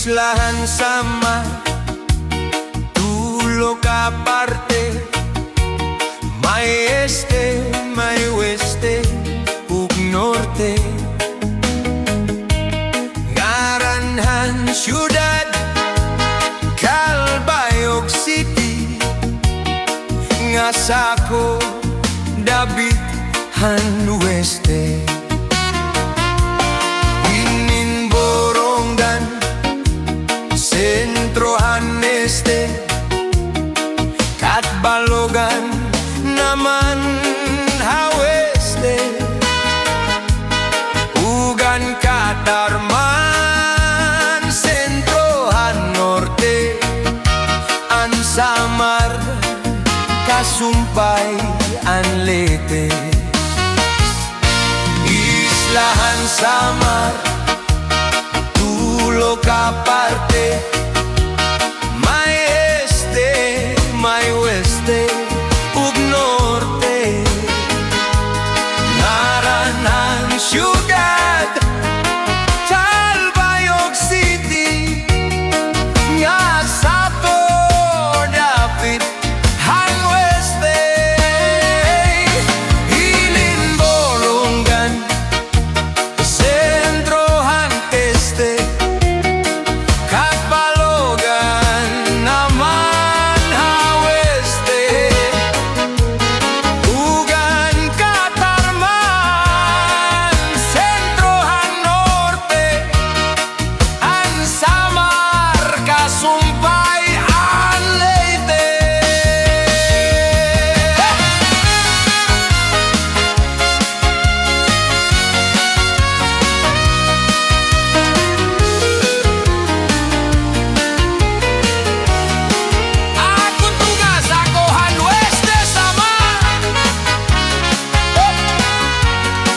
Islahan sama Tulo ka parte May este, may weste ug norte Ngaranhan syudad Calbayog City Nga sako David han weste Ininborongan Sentrohan este Katbalogan naman haweste Ugan Katarman Sentrohan norte Ansamar Kasumpay Anlete Islahan Samar Tulo ka parte May este, may weste ug norte Ngaranhan syudad Calbayog City Nga sato David han weste Ininbolongan Sentrohan este Katbalogan naman haweste Ugan Katarman Sentrohan norte Ansamar Kasumpay Anleyte Akong tugas ako han weste sama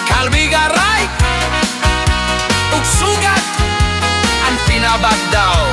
Kalbigaray ug sugat ang pinabagdaw